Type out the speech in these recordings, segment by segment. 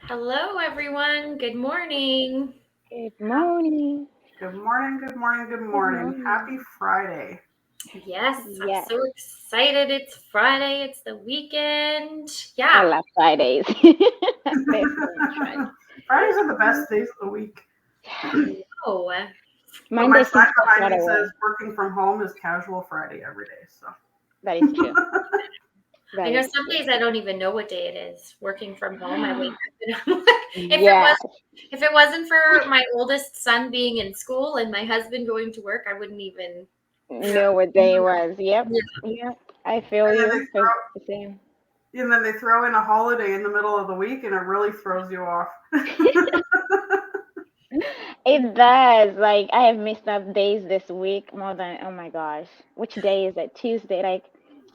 Hello, everyone. Good morning. Good morning. Good morning, good morning, good Good morning. Happy morning. Friday. Yes, I'm Yes, so excited. It's Friday. It's the weekend. I Yeah. love Fridays. Best one, Friday. Fridays are the best days of the week. I know. But my Monday sign seems so behind far me says away. working from home is casual Friday every day. So That is true. I That know is some true. days I don't even know what day it is. Working from home, I wake up and I'm like, if it Yeah, was, if it wasn't for my oldest son being in school and my husband going to work, I wouldn't even. yeah, know what day it was. Yep, Yeah. yep. I feel and then they you. 'Cause throw the same. in a holiday in the middle of the week, and it really throws you off. It does. Like I have missed up days this week more than oh my gosh. Which day is it? Tuesday. Like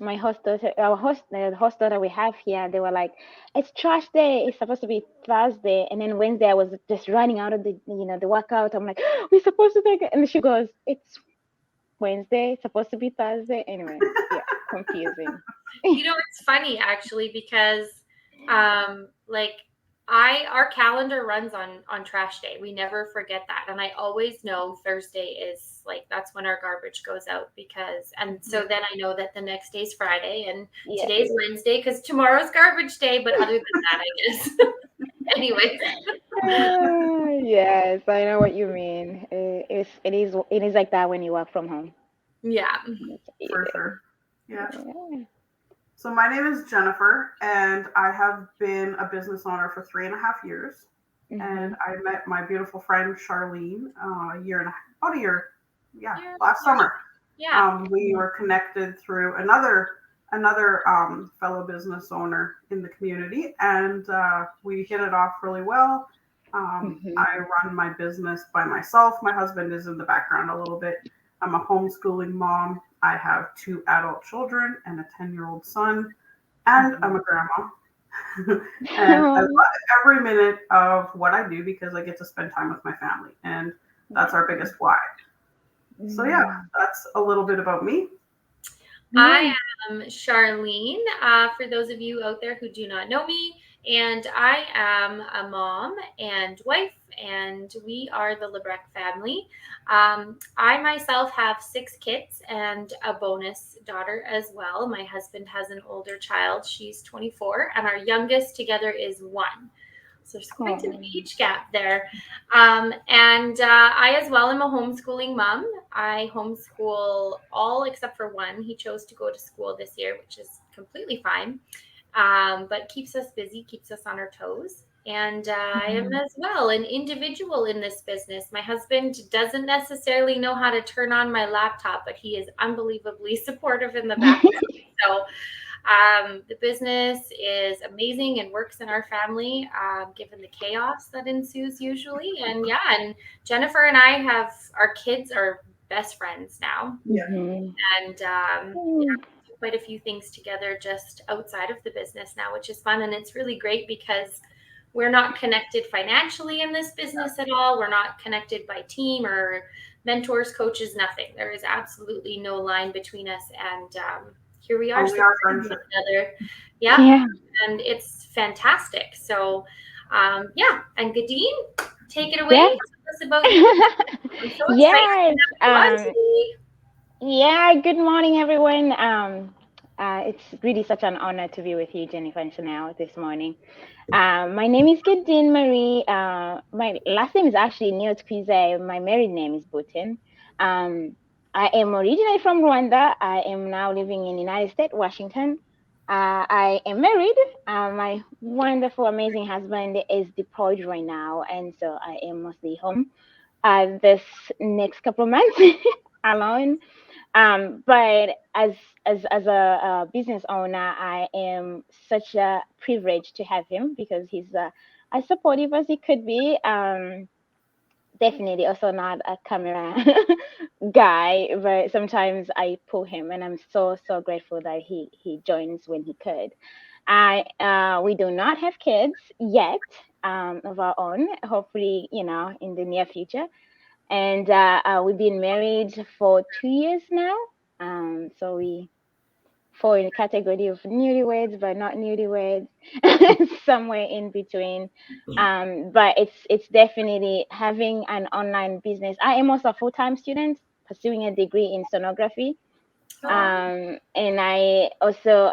my host daughter, the host daughter we have here, they were like, "It's trash day. It's supposed to be Thursday." And then Wednesday, I was just running out of the workout. I'm like, "We're supposed to take it," and she goes, "It's Wednesday. It's supposed to be Thursday." Anyway, yeah, confusing. It's funny actually because like our calendar runs on trash day. We never forget that. And I always know Thursday is like that's when our garbage goes out because and so then I know that the next day's Friday and Yeah. today's Wednesday because tomorrow's garbage day. But other than that, I guess. Anyways. Yes, I know what you mean. It is like that when you work from home. Yeah. It's For easy. sure. Yeah. Yeah. So my name is Jennifer, and I have been a business owner for 3.5 years. And Mhm. I met my beautiful friend Charlene a year and a about a year, yeah, Yeah. last summer. Yeah. We were connected through another fellow business owner in the community, and we hit it off really well. Mhm. I run my business by myself. My husband is in the background a little bit. I'm a homeschooling mom. I have two adult children and a 10-year-old son, and I'm Mhm. a grandma. And I love every minute of what I do because I get to spend time with my family, and that's our biggest why. So yeah, Mm. that's a little bit about me. I Yeah. am Charlene, for those of you out there who do not know me, and I am a mom and wife, and we are the Lebrecq family. I myself have 6 kids and a bonus daughter as well. My husband has an older child, she's 24, and our youngest together is 1. So there's quite an Oh. age gap there. And I, as well, am a homeschooling mom. I homeschool all except for one. He chose to go to school this year, which is completely fine, but keeps us busy, keeps us on our toes. And I am Mhm. as well an individual in this business. My husband doesn't necessarily know how to turn on my laptop, but he is unbelievably supportive in the background. So the business is amazing and works in our family, given the chaos that ensues usually. And yeah, and Jennifer and I have our kids are best friends now, Yeah. Mhm. and Mm. do quite a few things together just outside of the business now, which is fun. And it's really great because we're not connected financially in this business at all. We're not connected by team or mentors, coaches, nothing. There is absolutely no line between us. And here we are Only our supporting one friendship. another. Yeah. Yeah. And it's fantastic. So, yeah. And Gadine, take it away. Yeah. Tell us about you. I'm so excited to Yes. have you on today. Yeah, good morning, everyone. It's really such an honor to be with you, Jennifer and Chanel, this morning. My name is Gadine Marie. My last name is actually Niotquize. My married name is Butin. Um, I am originally from Rwanda. I am now living in United States, Washington. I am married. My wonderful, amazing husband is deployed right now, and so I am mostly home this next couple of months alone. But as a business owner, I am such a privilege to have him because he's as supportive as he could be. Definitely also not a camera guy, but sometimes I pull him, and I'm so grateful that he joins when he could. I We do not have kids yet of our own. Hopefully, in the near future, and we've been married for 2 years now. So we fall in the category of newlyweds, but not newlyweds, somewhere in between. But it's definitely having an online business. I am also a full-time student pursuing a degree in sonography. Oh, And I also,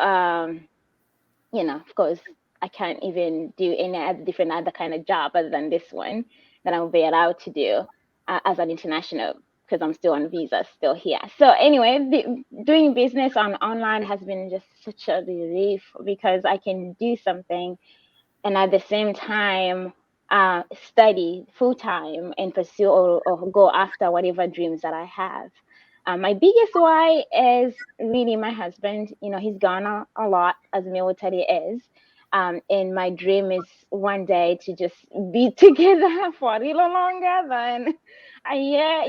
of course, I can't even do any other different other kind of job other than this one that I'll be allowed to do as an international because I'm still on visa, still here. So anyway, doing business on online has been just such a relief because I can do something and at the same time study full time and pursue or go after whatever dreams that I have. My biggest why is really my husband. He's gone a lot as military is. And my dream is one day to just be together for a little longer than a year,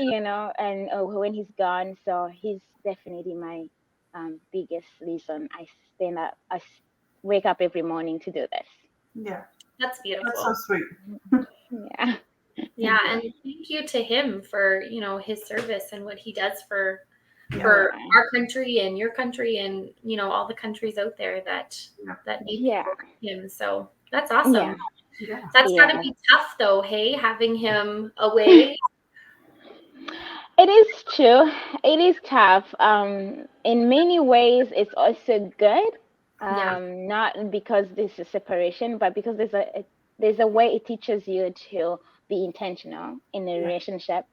and when he's gone. So he's definitely my biggest reason I stand up, wake up every morning to do this. Yeah, that's that's so beautiful. sweet. Yeah. Yeah, and thank you to him for, his service and what he does Yeah, for Yeah. our country and your country and, all the countries out there yeah, that need Yeah. people like him. So that's Yeah. awesome. yeah. That's got to Yeah. be tough though, hey, having him away. It is true. It is tough. In many ways, it's also good. Yeah. Not because there's a separation, but because there's a way it teaches you to be intentional in a Yeah. relationship,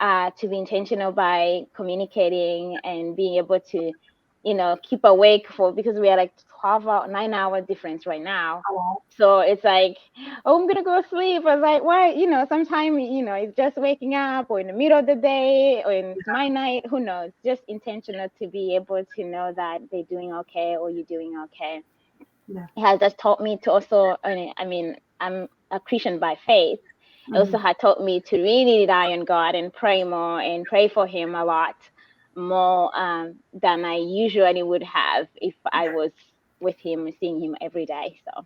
to be intentional by communicating and being able to, keep awake for because we are like 12 hour, 9 hour difference right now. Hello. So it's like, oh, I'm gonna go sleep. I was like, why? Sometimes, it's just waking up or in the middle of the day or it's my night. Who knows? Just intentional to be able to know that they're doing okay or you're doing okay. Yeah. It has just taught me to also, I mean, I'm a Christian by faith. It Hmm. also had taught me to really rely on God and pray more and pray for Him a lot more than I usually would have if I was with Him, seeing Him every day. So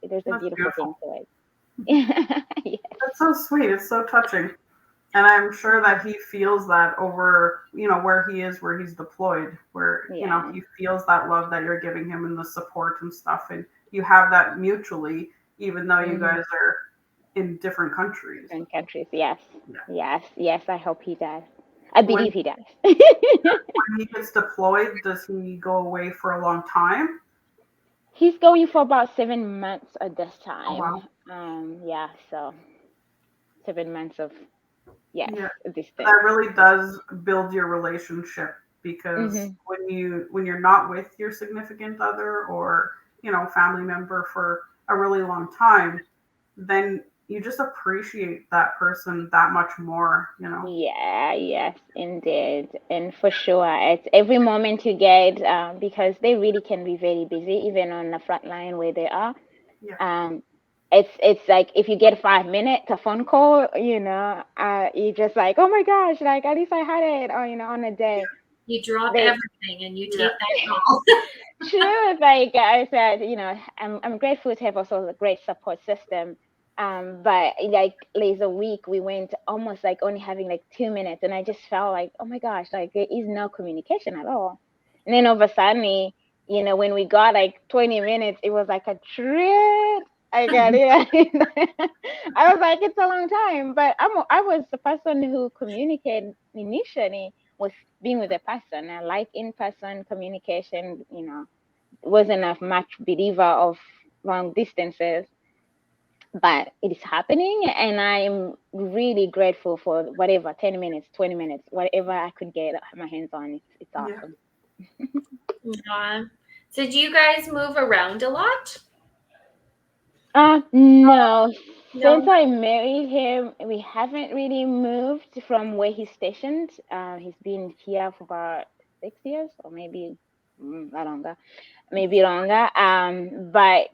there's a That's beautiful thing beautiful. to it. Yes. That's so sweet. It's so touching. And I'm sure that he feels that over, where he is, where he's deployed, where, Yeah. he feels that love that you're giving him and the support and stuff. And you have that mutually, even though you Hmm. guys are in different countries. Different countries. Yes. Yeah. Yes. Yes. I hope he does. I When, believe he does. when he gets deployed, does he go away for a long time? He's going for about 7 months at this Oh, time. wow. Yeah. So 7 months of yes Yeah. distance. That really does build your relationship because Hmm. when you're not with your significant other or family member for a really long time, then you just appreciate that person that much more. Yeah, yes, indeed. And for sure, it's every moment you get because they really can be very busy, even on the front line where they are. Yeah, Um, it's like if you get 5 minutes a phone call, you just like, oh my gosh, like at least I had it, or on a day. You drop They everything and you yeah, take that call. True, like I said, I'm grateful to have also a great support system. But like there's a week we went almost like only having like 2 minutes, and I just felt like, oh my gosh, like there is no communication at all. And then all of a sudden, when we got like 20 minutes, it was like a trip. I got it. I was like, it's a long time, but I was the person who communicated initially with being with a person. I like in person communication, wasn't a much believer of long distances, but it is happening, and I'm really grateful for whatever 10 minutes, 20 minutes, whatever I could get my hands on. It's yeah. awesome. Yeah. So do you guys move around a lot? No, since No. I married him, we haven't really moved from where he's stationed. He's been here for about 6 years, or maybe longer, maybe longer. But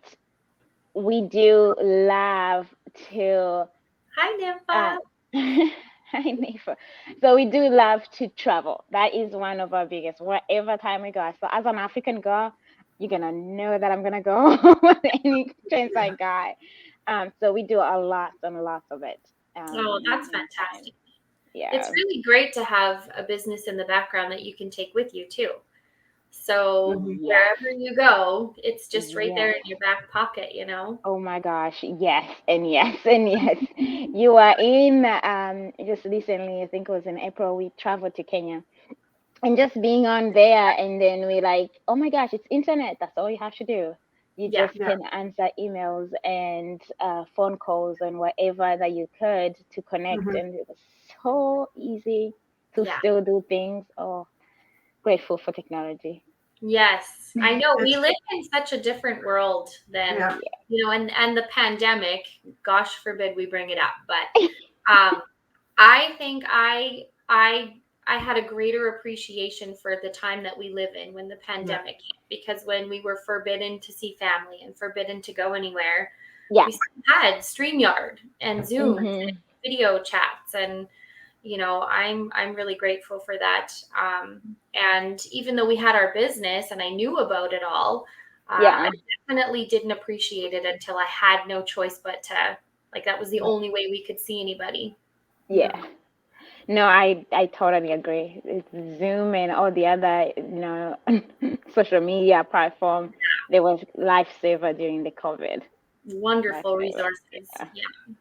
we do love to Hi, uh Nympha. hi neighbor. So we do love to travel. That is one of our biggest wherever time we go. So as an African girl, you're gonna know that I'm gonna go with any chance I got. So we do a lot and lots of it. Oh, that's Many times. fantastic. It's Yeah. really great to have a business in the background that you can take with you too. So Yes. wherever you go, it's just right there Yes. in your back pocket, you know? Oh my gosh, yes, and yes, and yes. You are in just recently, I think it was in April, we traveled to Kenya. And just being on there, and then we like, oh my gosh, it's internet. That's all you have to do. You Yeah, just Yeah. can answer emails and phone calls and whatever that you could to connect. Hmm. And it was so easy to yeah. still do things. Oh, grateful for technology. Yes, I know we It's live in such a different world than, yeah. Yeah. and the pandemic, gosh forbid we bring it up, but I think I had a greater appreciation for the time that we live in when the Yeah. pandemic came, because when we were forbidden to see family and forbidden to go anywhere, Yeah. we still had StreamYard and Zoom and Mm-hmm. video chats, and I'm really grateful for that. And even though we had our business and I knew about it all, I Yeah. definitely didn't appreciate it until I had no choice but to, like, that was the Yeah. only way we could see anybody. Yeah. Yeah. No, I totally agree. It's Zoom and all the other, social media platform. They was lifesaver during the COVID. Wonderful Lifesaver. resources. Yeah. Yeah.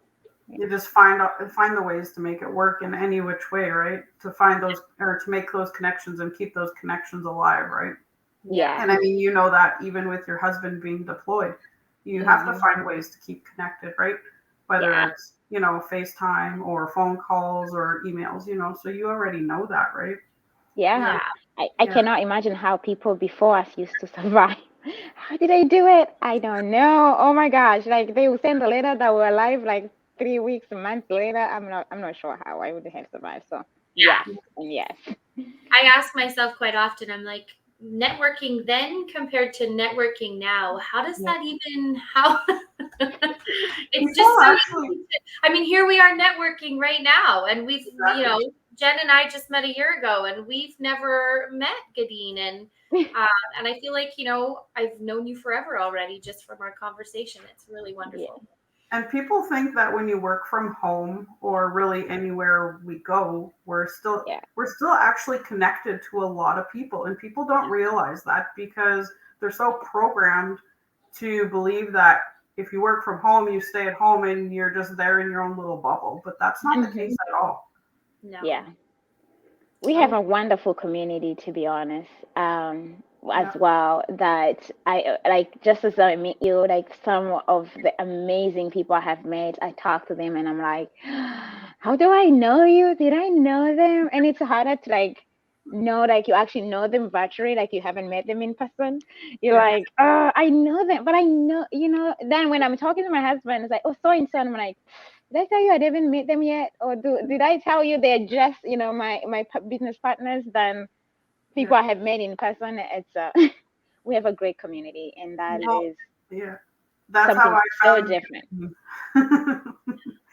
You just find the ways to make it work in any which way, right? To find those or to make those connections and keep those connections alive, right? Yeah. Yeah. And I mean, you know that even with your husband being deployed, you have to Hmm. find ways to keep connected, right? Whether Yeah. it's, FaceTime or phone calls or emails, so you already know that, right? Yeah. Yeah. And I yeah, cannot imagine how people before us used to survive. How did they do it? I don't know. Oh my gosh. Like they would send a letter that were alive like 3 weeks, a month later. I'm not sure how I would have survived. So yes Yeah. and yes. I ask myself quite often, I'm like, networking then compared to networking now, how does yeah. that even, how? It's People just so actually easy I mean, here we are networking right now, and exactly. Jen and I just met a year ago, and we've never met Gadine, and I feel like, I've known you forever already just from our conversation. It's really Yeah. wonderful. And people think that when you work from home or really anywhere we go, Yeah. we're still actually connected to a lot of people, and people don't realize that because they're so programmed to believe that if you work from home, you stay at home and you're just there in your own little bubble. But that's not the Hmm. case at all. Yeah. No. We have Oh, a wonderful community, to be honest, as Yeah. well. That I like, just as I meet you, like some of the amazing people I have met, I talk to them and I'm like, how do I know you? Did I know them? And it's harder to like know, like you actually know them virtually, like you haven't met them in person. You're Yeah. like, oh, I know them, but I know, then when I'm talking to my husband, it's like, oh, so and so, and I'm like, did I tell you I didn't meet them yet? Or did I tell you they're just, my business partners than Yeah. people I have met in person? It's we have a great community, and that yeah. Well, is yeah. That's how something I so found different. you.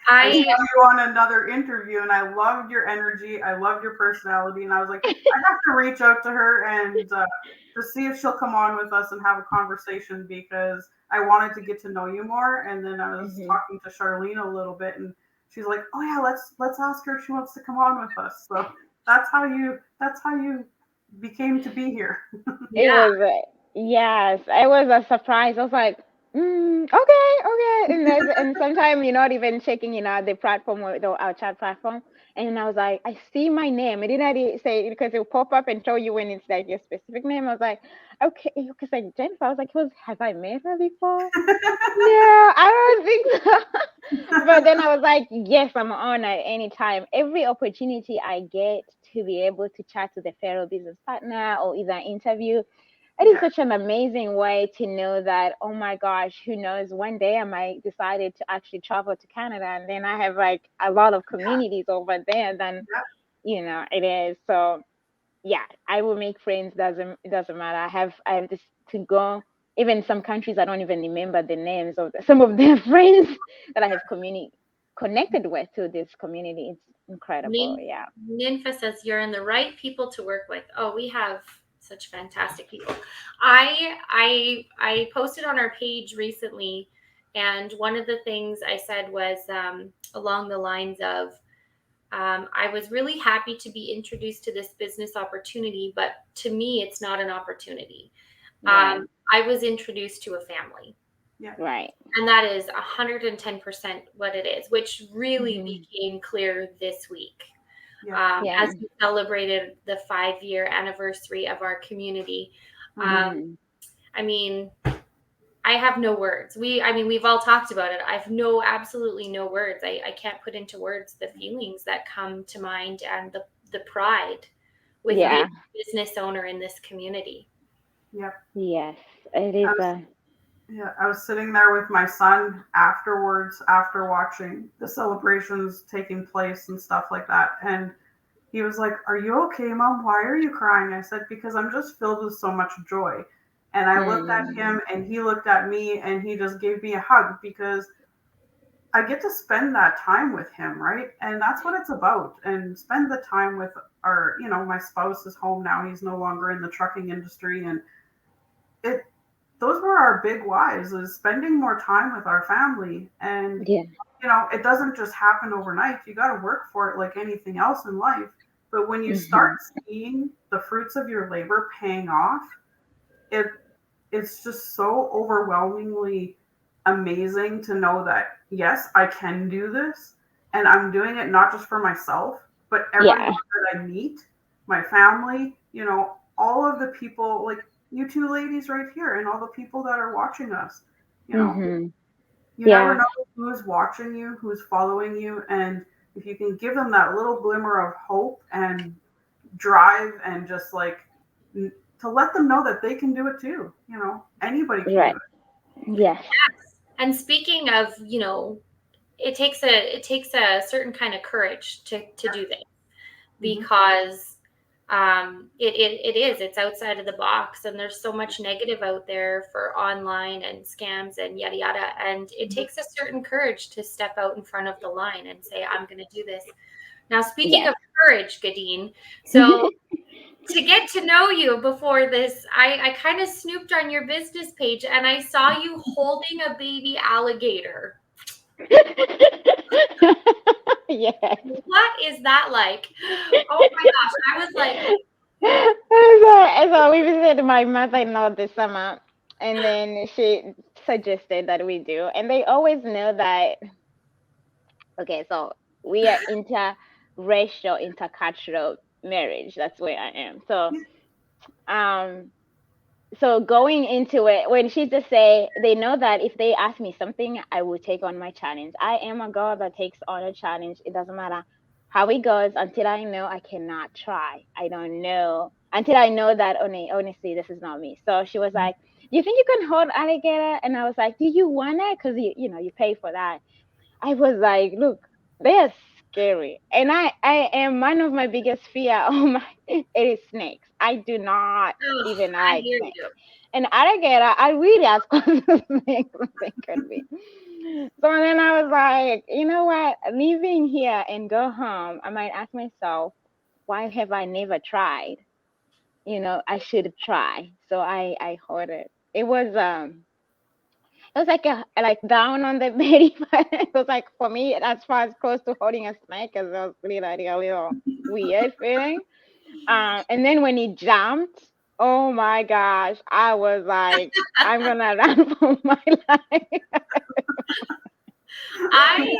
I saw I you on another interview and I loved your energy. I loved your personality. And I was like, I have to reach out to her and to see if she'll come on with us and have a conversation because I wanted to get to know you more. And then I was Hmm. talking to Charlene a little bit and she's like, oh yeah, let's ask her if she wants to come on with us. So that's how you became to be here. It Yeah. was, yes, it was a surprise. I was like, okay, okay. And sometimes you're not even checking, the platform, or our chat platform. And I was like, I see my name. It didn't say, because it will pop up and tell you when it's like your specific name. I was like, okay, because like Jennifer, I was like, have I met her before? No, I don't think so. But then I was like, yes, I'm on at any time. Every opportunity I get to be able to chat to the fellow business partner or either interview, it is Yeah. such an amazing way to know that, oh my gosh, who knows, one day I might decided to actually travel to Canada and then I have like a lot of Yeah. communities over there, then, Yeah. it is. So yeah, I will make friends. It doesn't matter. I have this to go. Even some countries I don't even remember the names of some of their friends that I have connected with to this community. It's incredible. Nin- Yeah. Ninfa says you're in the right people to work with. Oh, we have such fantastic people. I posted on our page recently, and one of the things I said was along the lines of I was really happy to be introduced to this business opportunity, but to me, it's not an opportunity. Right. I was introduced to a family, Yeah. Right. and that is 110% what it is, which really Hmm. became clear this week Yeah. Yeah. as we celebrated the 5-year anniversary of our community. Mm-hmm. Um, Hmm. I mean, I have no words. I mean, we've all talked about it. I've absolutely no words. I can't put into words the feelings that come to mind and the pride with being Yeah. a business owner in this community. Yeah. Yes. It I is was a. Yeah, I was sitting there with my son afterwards, after watching the celebrations taking place and stuff like that. And he was like, "Are you okay, Mom? Why are you crying?" I said, "Because I'm just filled with so much joy." And I looked at Hmm. him and he looked at me and he just gave me a hug because I get to spend that time with him, right? And that's what it's about. And spend the time with my spouse is home now. He's no longer in the trucking industry. And it those were our big whys, is spending more time with our family. And Yeah. it doesn't just happen overnight. You got to work for it like anything else in life. But when you start Hmm. seeing the fruits of your labor paying off, it it's just so overwhelmingly amazing to know that yes, I can do this, and I'm doing it not just for myself, but everyone Yeah. that I meet, my family, all of the people, like you two ladies right here, and all the people that are watching us. You know, Hmm. you never Yeah. know who's watching you, who's following you, and if you can give them that little glimmer of hope and drive and just like to let them know that they can do it too. Anybody can do Right. it. Yes. And speaking of, it takes a certain kind of courage to do this, Mm-hmm. because it's outside of the box, and there's so much negative out there for online and scams and yada yada, and it Mm-hmm. takes a certain courage to step out in front of the line and say, I'm going to do this. Now, speaking Yes. of courage, Gadine, so to get to know you before this, I kind of snooped on your business page and I saw you holding a baby alligator. Yes. What is that like? Oh my gosh. I was like, So we visited my mother-in-law this summer, and then she suggested that we do, and they always know that. Okay, so we are interracial, intercultural marriage. That's where I am. Um, so going into it, when she just say they know that if they ask me something, I will take on my challenge. I am a girl that takes on a challenge. It doesn't matter how it goes until I know I cannot try. I don't know until I know that honestly this is not me. So she was like, "Do you think you can hold alligator?" And I was like, "Do you want it? Because you pay for that." I was like, "Look, they are scary, and I am one of my biggest fear. Oh my, it is snakes. I do not oh, even I like hear snakes." you. And alligator, I really as close as they could be. So then I was like, you know what? Leaving here and go home, I might ask myself, why have I never tried? I should try. So I heard it. It was like like down on the bed, but it was like for me as far as close to holding a snake, because it was really like a little weird feeling. And then when he jumped, oh my gosh, I was like, I'm gonna run for my life. I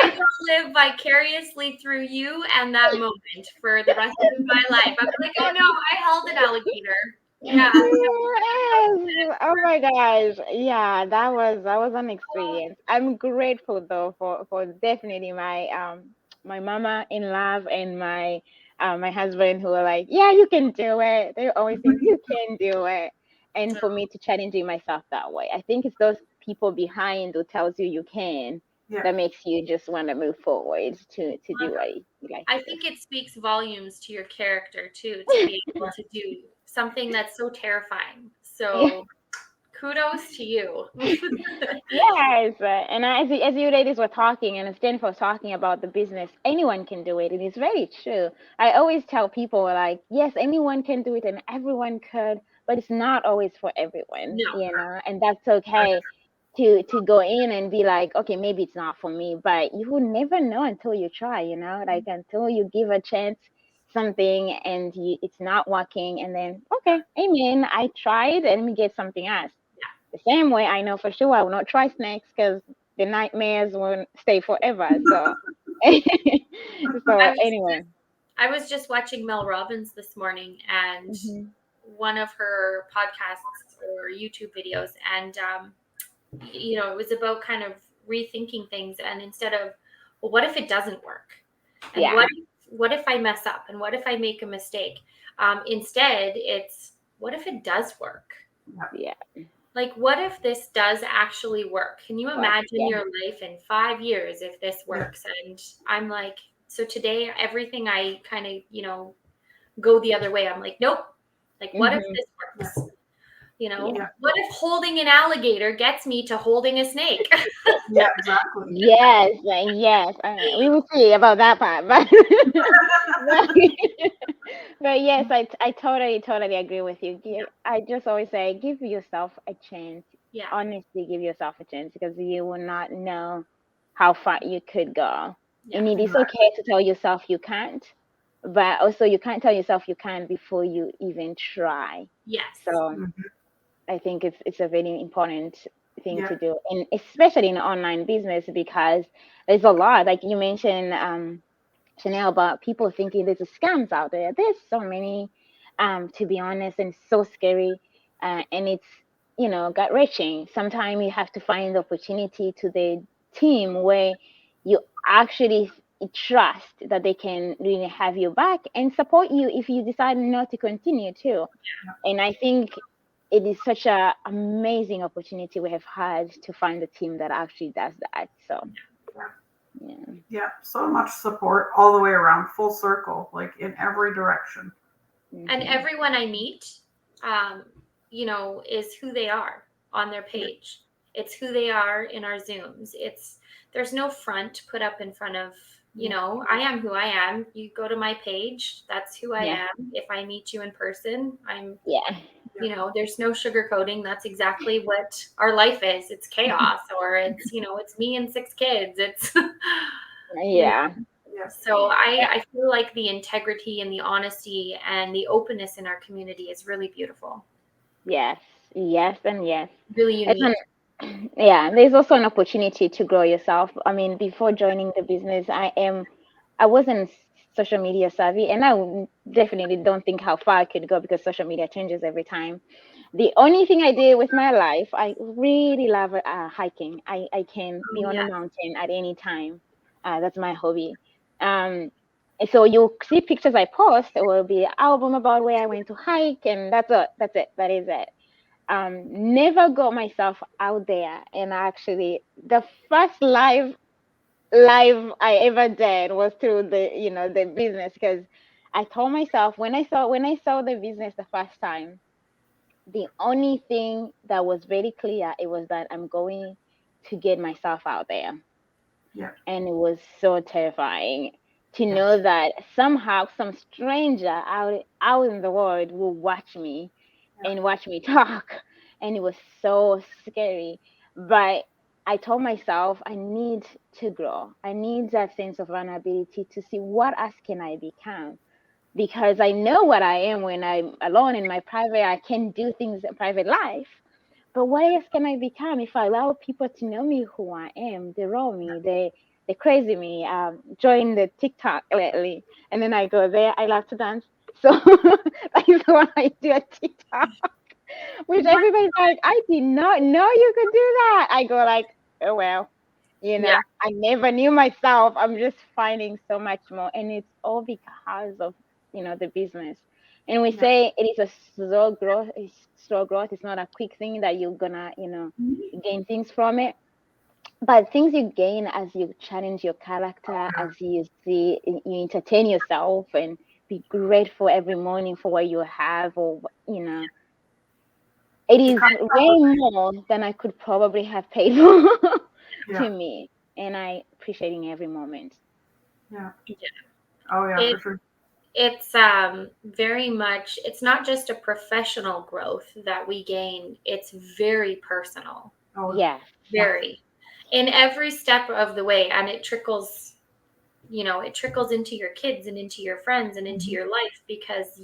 I will live vicariously through you and that moment for the rest of my life. I'm like, oh no, I held an alligator. Yeah. Yes. Oh my gosh. Yeah, that was an experience. I'm grateful though for definitely my mama in love and my husband who are like, yeah, you can do it. They always think you can do it. And for me to challenging myself that way. I think it's those people behind who tells you you can Yeah. that makes you just want to move forward to do what you like I to do. think it speaks volumes to your character too, to be able to do something that's so terrifying. Yeah. So kudos to you. Yes, and as you ladies were talking and as Jennifer was talking about the business, anyone can do it. It is very true. I always tell people like, yes, anyone can do it and everyone could, but it's not always for everyone, No. and that's okay. to go in and be like, okay, maybe it's not for me, but you will never know until you try, like until you give a chance something and it's not working, and then okay, amen, I tried and let me get something else. The same way, I know for sure I will not try snakes because the nightmares won't stay forever. So, I so was anyway. I was just watching Mel Robbins this morning, and Hmm. one of her podcasts or YouTube videos, and it was about kind of rethinking things, and instead of, well, what if it doesn't work, and Yeah, what if I mess up, and what if I make a mistake? Instead, it's what if it does work? yeah, Like, what if this does actually work? Can you work. imagine Yeah, your life in 5 years if this Yeah. works? And I'm like, so today, everything I kind of, go the other way. I'm like, nope. Like, what if hmm, this Yeah. works? yeah, Yeah. What if holding an alligator gets me to holding a snake? Yeah. Exactly. yes, yes. We will see about that part, but but, but yes, I totally agree with you. I just always say, give yourself a chance. Yeah, Honestly, give yourself a chance because you will not know how far you could go. yeah, And it is Exactly. okay to tell yourself you can't, but also you can't tell yourself you can't before you even try. yes, So Mhm. I think it's a very important thing Yeah. to do, and especially in online business because there's a lot, like you mentioned, Chanel, about people thinking there's a scams out there. There's so many, to be honest, and so scary, and it's gut wrenching. Sometimes you have to find the opportunity to the team where you actually trust that they can really have your back and support you if you decide not to continue too. And I think it is such a amazing opportunity we have had to find a team that actually does that. So Yeah. yeah. Yeah. So much support all the way around, full circle, like in every direction. and Hmm. everyone I meet, um, is who they are on their Yeah. page. It's who they are in our Zooms. There's no front put up in front of, Yeah. I am who I am. You go to my page, that's who I Yeah. am. If I meet you in person, I'm, Yeah. Yeah. there's no sugarcoating. That's exactly what our life is. It's chaos, or it's me and 6 kids. It's, you Yeah. Yeah. so I feel like the integrity and the honesty and the openness in our community is really beautiful, Yes. Yes. And yes. really It's unique. yeah. There's also an opportunity to grow yourself. I mean, before joining the business, I wasn't social media savvy, and definitely don't think how far I could go because social media changes every time. The only thing I did with my life, I really love hiking. I can Oh, be on a yeah. mountain at any time. That's my hobby. And so you see pictures I post, it will be an album about where I went to hike, and that's it. That's it. That is it. Never got myself out there, and actually, the first live I ever did was through the business because I told myself when I saw the business the first time, the only thing that was very clear it was that I'm going to get myself out there, Yeah. and it was so terrifying to know Yes. that somehow some stranger out in the world will watch me Yeah. and watch me talk, and it was so scary. But I told myself I need to grow. I need that sense of vulnerability to see what else can I become, because I know what I am when I'm alone in my private. I can do things in private life. But what else can I become if I allow people to know me who I am, the raw me, the crazy me? Join the TikTok lately, and then I go there. I love to dance, so like when I do a TikTok, which everybody's like, I did not know you could do that. I go like, oh well, Yeah. I never knew myself. I'm just finding so much more, and it's all because of the business. And we Yeah. say it is a slow growth. It's slow growth. It's not a quick thing that you're gonna Mhm. gain things from it. But things you gain as you challenge your character, as you see, you entertain yourself, and be grateful every morning for what you have, or it It is comes way more than I could probably have paid for Yeah. to me. And I appreciating every moment. Yeah. Yeah. Oh yeah, It for sure. it's very much, it's not just a professional growth that we gain, it's very personal. Oh Yes. very, in every step of the way, and it trickles, it trickles into your kids and into your friends and into Mhm. your life, because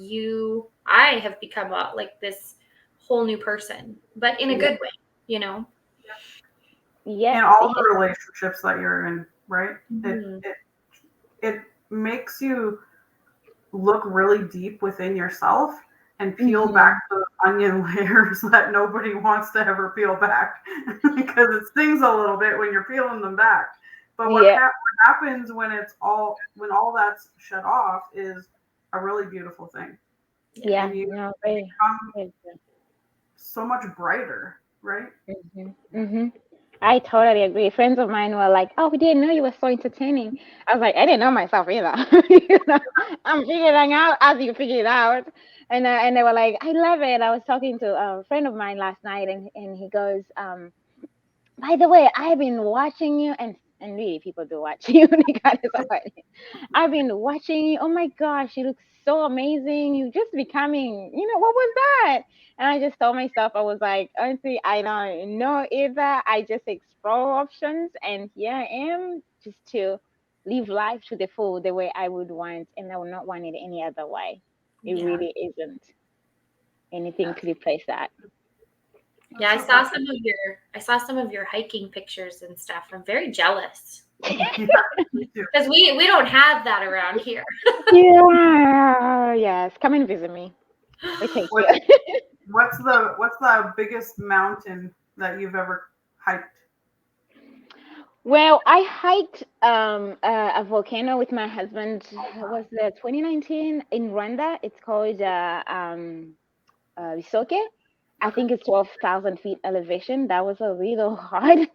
I have become like this whole new person, but in a Yeah. good way. In Yes, all yes. the relationships that you're in, right? It Hmm. it it makes you look really deep within yourself and peel back Mm-hmm. the onion layers that nobody wants to ever peel back because it stings a little bit when you're peeling them back. But Yeah, what happens when all that's shut off is a really beautiful thing, Yeah. yeah. and you No, very, become very good. so much brighter, right? Mm-hmm. I totally agree. Friends of mine were like, "Oh, we didn't know you were so entertaining." I was like, "I didn't know myself either." You know, I'm figuring out as you figure it out. And they were like, "I love it." I was talking to a friend of mine last night, and he goes, by the way, I've been watching you, and really, people do watch you regardless of what. I've been watching you. Oh my gosh, you look so amazing. You just becoming, what was that? And I just told myself, I was like, honestly, I don't know either. I just explore options, and here I am, just to live life to the full, the way I would want, and I would not want it any other way. It Yeah. really isn't anything That's to replace that. Yeah, so touching. I saw some of your hiking pictures and stuff. I'm very jealous, Yeah, me too. because we don't have that around here. Yeah, yes, come and visit me. We take you. What what's the biggest mountain that you've ever hiked? Well, I hiked a volcano with my husband. It was 2019 in Rwanda. It's called Visoke. I Okay. think it's 12,000 feet elevation. That was a little hard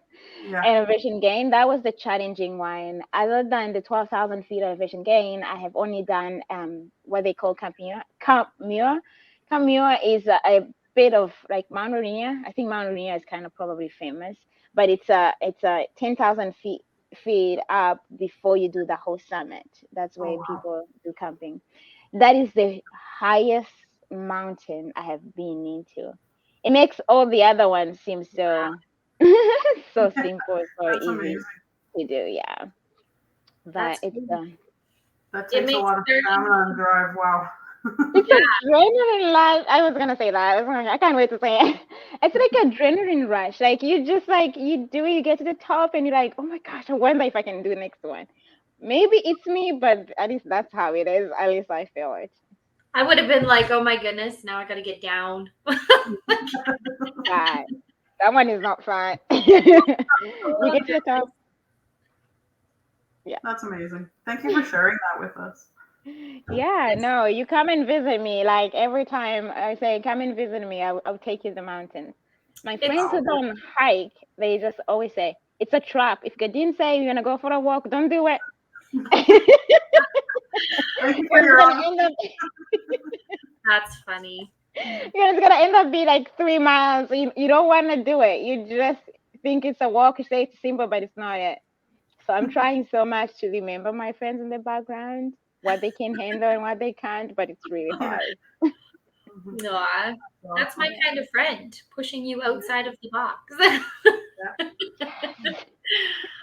Yeah. elevation gain. That was the challenging one. Other than the 12,000 feet elevation gain, I have only done what they call Camp Muir. Camp Muir. Camp Muir is a bit of like Mount Rainier. I think Mount Rainier is kind of probably famous, but it's a 10,000 feet up before you do the whole summit. That's Oh where wow. people do camping. That is the highest mountain I have been into. It makes all the other ones seem so so simple, so That's easy amazing. to do. Yeah, but That's it's cool. That It takes a makes lot of starting. stamina and drive. Wow. it's Yeah. adrenaline rush. I was gonna say that. I can't wait to say it. It's like adrenaline rush. Like you just like you do it, you get to the top, and you're like, oh my gosh, I wonder if I can do the next one. Maybe it's me, but at least that's how it is. At least I feel it. I would have been like, oh my goodness, now I got to get down. But that one is not fun. You Oh get to the top. goodness. Yeah. That's amazing. Thank you for sharing that with us. Yeah, It's, no, you come and visit me. Like every time I say, come and visit me, I'll take you to the mountains. My it's friends Wow. who don't hike, they just always say, it's a trap. If Gadine say you're gonna go for a walk, don't do it. Thank you for It's your gonna honesty. end up that's funny. it's gonna end up being like 3 miles. You don't wanna do it. You just think it's a walk, you say it's simple, but it's not it. So I'm trying so much to remember my friends in the background, what they can handle and what they can't, but it's really Yeah. hard. Mhm. No, that's my Awesome. kind of friend, pushing you outside of the box. Yeah.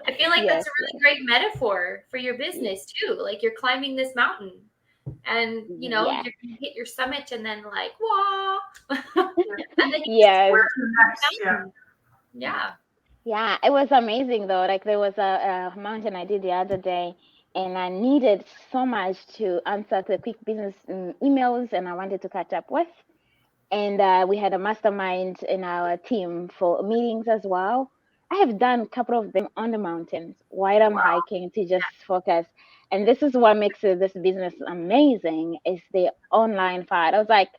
I feel like that's Yes, a yes, really great metaphor for your yes, business too. Like you're climbing this mountain, and yes, you're gonna hit your summit, and then like, whoa, Yeah. and then you just keep yes. Where to climbing next? the Yeah. mountain. Yeah. Yeah, it was amazing though. Like there was a mountain I did the other day, and I needed so much to answer the quick business emails, and I wanted to catch up with. And we had a mastermind in our team for meetings as well. I have done a couple of them on the mountains while I'm Wow. hiking to just focus. And this is what makes this business amazing is the online part. I was like,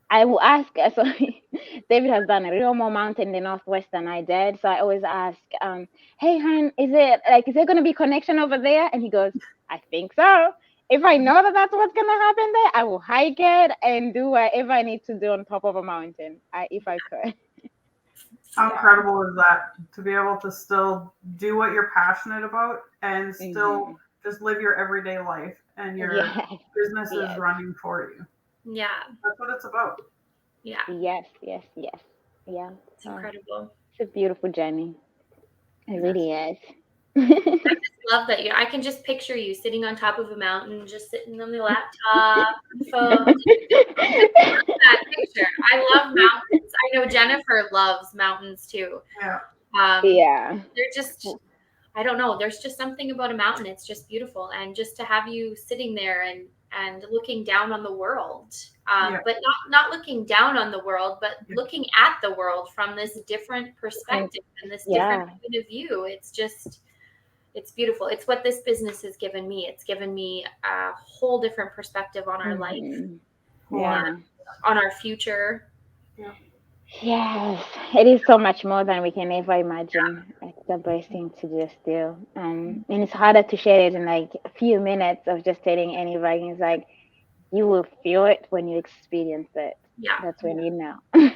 I will ask. So David has done a real more mountain in the northwest than I did. So I always ask, "Hey, Han, is there going to be connection over there?" And he goes, "I think so. If I know that that's what's going to happen there, I will hike it and do whatever I need to do on top of a mountain, if I could." How Yeah. incredible is that to be able to still do what you're passionate about and still Hmm. just live your everyday life and your Yes. business is Yes. running for you. Yeah. That's what it's about. Yeah. Yes. Yes. Yes. Yeah. It's Oh, incredible. it's a beautiful journey. It Yes. really is. Love that I can just picture you sitting on top of a mountain, just sitting on the laptop, phone. That picture. I love mountains. I know Jennifer loves mountains too. Yeah. Yeah. They're just, I don't know. There's just something about a mountain. It's just beautiful, and just to have you sitting there and looking down on the world, Yeah. but not looking down on the world, but Yeah. looking at the world from this different Con- perspective and this different yeah. point of view. It's beautiful. It's what this business has given me. It's given me a whole different perspective on our life, Hmm. and Wholehearted. Yeah. on our future. Yeah. Yes, it is so much more than we can ever imagine. It's the best thing to just do. And it's harder to share it in like a few minutes of just telling anybody. It's like you will feel it when you experience it. Yeah, That's when Yeah. you know. yeah,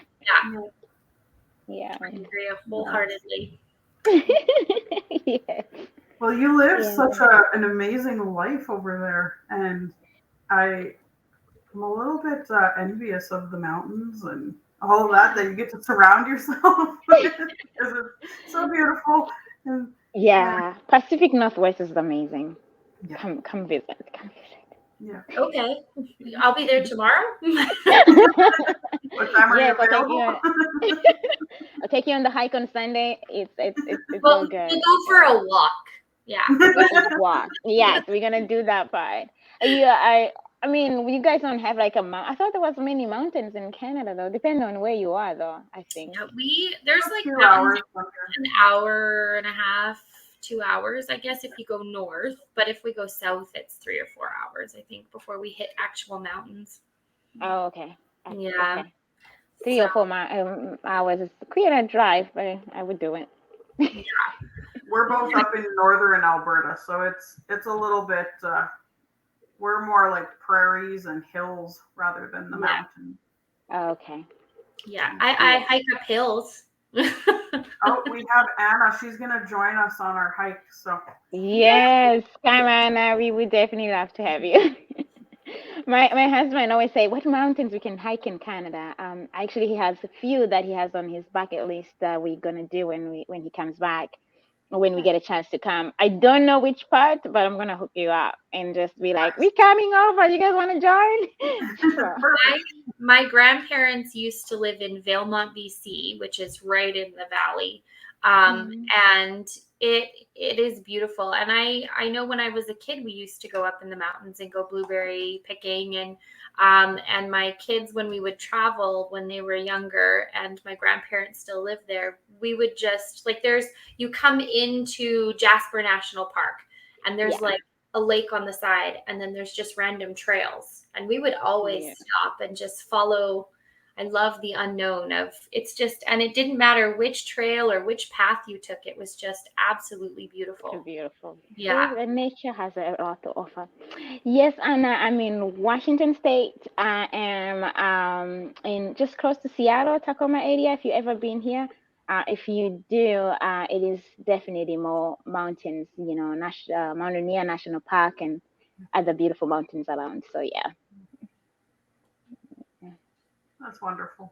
Yeah. Yeah. I agree Yes. wholeheartedly. Yes. Well, you live Yeah. such an amazing life over there, and I am a little bit envious of the mountains and all of that you get to surround yourself with because it's so beautiful. And yeah, Yeah. Pacific Northwest is amazing. yeah, Come visit. Come yeah. Okay, I'll be there tomorrow. visit. What time are you Yes, available? I'll take you on the hike on Sunday. It's Well, all we'll good. go for a walk. Yeah. A walk. Yes, we're gonna do that part. Yeah, I mean, you guys don't have like a mount. I thought there was many mountains in Canada though. Depending on where you are though, I think. Yeah, there's A like few mountains hours from here. an hour and a half, 2 hours, I guess, if you go north. But if we go south, it's 3 or 4 hours, I think, before we hit actual mountains. Oh, okay. Yeah. Okay. Three So or four hours is quite a drive, but I would do it. yeah. We're both up in northern Alberta, so it's a little bit. We're more like prairies and hills rather than the Yeah. mountain. Okay. Yeah. Yeah. I Yeah. hike up hills. Oh, we have Anna. She's gonna join us on our hike. So Yes, come on, we would definitely love to have you. My husband always say, "What mountains we can hike in Canada?" Actually, he has a few that he has on his bucket list that we're gonna do when he comes back, or when we get a chance to come. I don't know which part, but I'm gonna hook you up and just be like, "We're coming over. You guys want to join?" So, My perfect. my grandparents used to live in Valemont, BC, which is right in the valley, mm, and it is beautiful. And I know when I was a kid, we used to go up in the mountains and go blueberry picking, and my kids, when we would travel when they were younger, and my grandparents still live there, we would just like you come into Jasper National Park, and there's yeah, like a lake on the side, and then there's just random trails, and we would always yeah, stop and just follow. I love the unknown of it's just, and it didn't matter which trail or which path you took, it was just absolutely too beautiful. beautiful. Yeah. See, the nature has a lot to offer. Yes, Anna, I'm in Washington State. I am in just close to Seattle, Tacoma area. If you ever been here, if you do, it is definitely more mountains. Mountaineer National Park and other beautiful mountains around. So yeah, That's wonderful.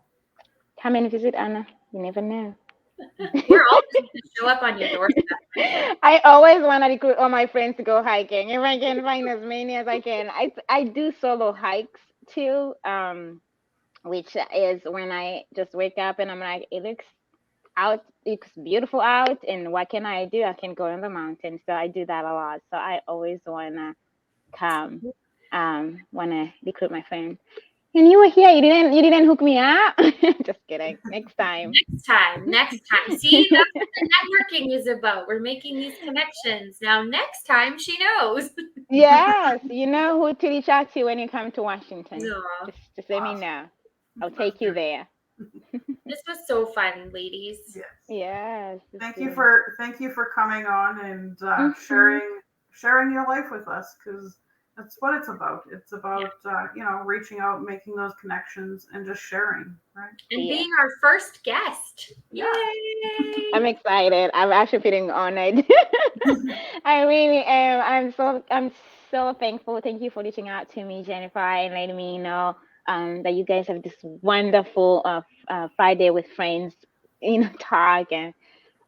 come and visit, Anna. You never know. We're all just going to show up on your doorstep, my dear. I always want to recruit all my friends to go hiking. If I can find as many as I can. I do solo hikes too. Which is when I just wake up and I'm like, it looks beautiful out, and what can I do? I can go in the mountains. So I do that a lot. So I always wanna come, wanna recruit my friends. And you were here. You didn't hook me up. Just kidding. Next time. Next time. See, that's what the networking is about. We're making these connections. Now, next time she knows. Yes, you know who to reach out to when you come to Washington. No, Just let me Awesome. know. I'll That's take you good. there. this was so fun, ladies. Yes. Yes, it's Thank you been. for coming on and Hmm. sharing your life with us because that's what it's about. It's Yeah. about reaching out, making those connections, and just sharing, right? And Yeah. being our first guest. Yay! Yeah. I'm excited. I'm actually feeling honored. I really am. I'm so thankful. Thank you for reaching out to me, Jennifer, and letting me know that you guys have this wonderful Friday with friends, talk, and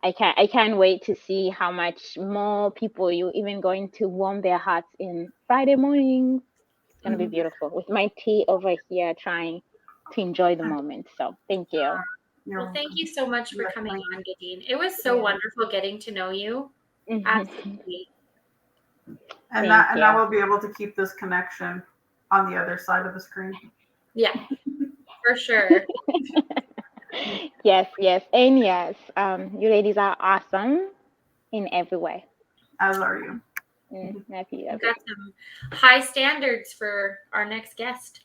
I can't wait to see how much more people you even going to warm their hearts in Friday morning. It's gonna be Mhm. beautiful with my tea over here, trying to enjoy the moment. So thank you. You're Well, thank welcome. you so much for coming Definitely. on, Gadine. It was so Yeah. wonderful getting to know you. Mhm. Absolutely. Thank And I you. will be able to keep this connection on the other side of the screen. Yeah, for sure. Yes, yes, and yes. You ladies are awesome in every way. As are you. Love you, We've love you. got some high standards for our next guest.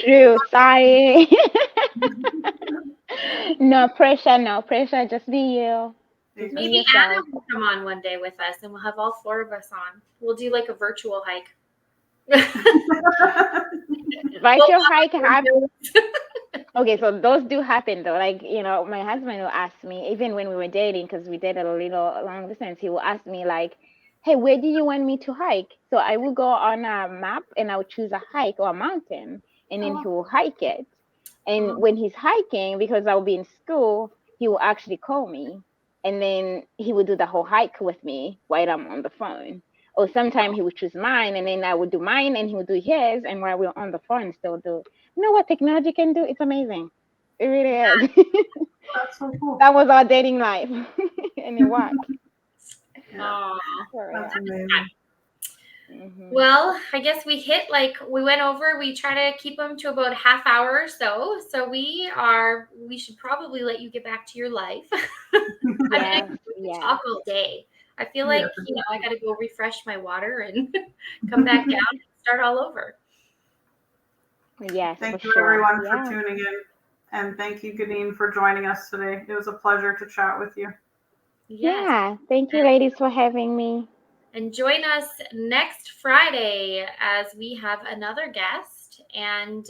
True. Sorry. No pressure, no pressure. Just be you. Just be Maybe Exactly. yourself. Adam will come on one day with us and we'll have all four of us on. We'll do like a virtual hike. We'll Virtual walk hike on happen. hills. Okay, so those do happen though. Like, my husband will ask me, even when we were dating, because we dated a little long distance, he will ask me like, "Hey, where do you want me to hike?" So I will go on a map and I will choose a hike or a mountain, and then he Oh, will hike it. And Oh, when he's hiking, because I'll be in school, he will actually call me, and then he will do the whole hike with me while I'm on the phone. Or sometimes he would choose mine, and then I would do mine, and he would do his, and while we're on the phone, still do. You know what technology can do? It's amazing. It really is. that's so cool. That was our dating life, and it worked Yeah, aw. for that's real. amazing. Hmm. Well, I guess we hit like we went over. We try to keep them to about a half hour or so. So we should probably let you get back to your life. I mean, I Yes, could yes, talk all day. I feel Yes, like, I got to go refresh my water and come back down and start all over. yes, for thank you sure. everyone for Yeah, tuning in. And thank you, Gadine, for joining us today. It was a pleasure to chat with you. Yes. yeah. Thank you, ladies, for having me. And join us next Friday as we have another guest. And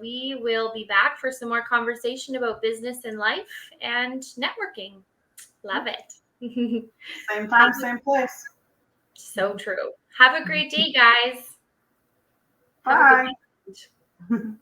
we will be back for some more conversation about business and life and networking. Love it. Same Have time, same place. so true. Have a great day, guys. Have a good Bye. weekend.